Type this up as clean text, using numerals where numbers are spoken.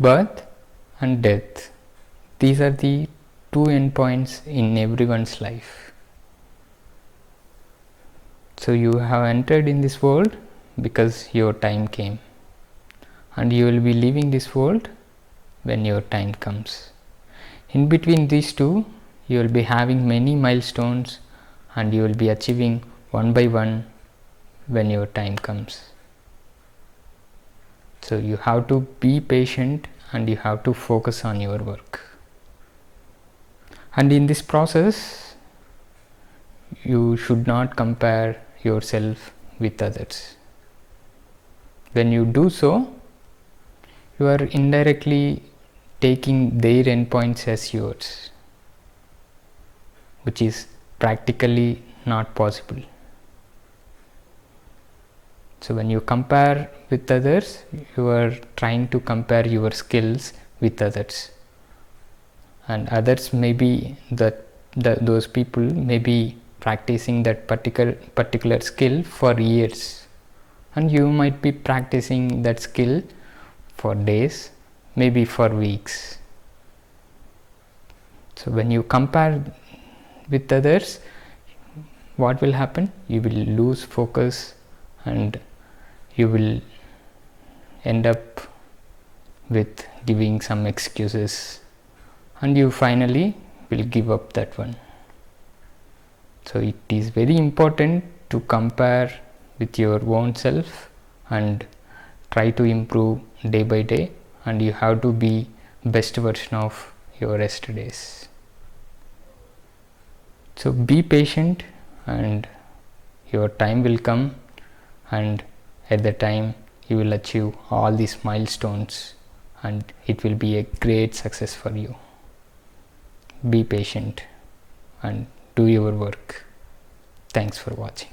Birth and death. These are the two endpoints in everyone's life. So you have entered in this world because your time came, and you will be leaving this world when your time comes. In between these two, you will be having many milestones, and you will be achieving one by one when your time comes. So you have to be patient and you have to focus on your work. And in this process, you should not compare yourself with others. When you do so, you are indirectly taking their endpoints as yours, which is practically not possible. So when you compare with others, you are trying to compare your skills with others, and others may be those people may be practicing that particular skill for years, and you might be practicing that skill for days, maybe for weeks. So when you compare with others, what will happen? You will lose focus and you will end up with giving some excuses, and you finally will give up that one. So it is very important to compare with your own self and try to improve day by day, and you have to be best version of your yesterdays. So be patient and your time will come, and at the time you will achieve all these milestones and it will be a great success for you. Be patient and do your work. Thanks for watching.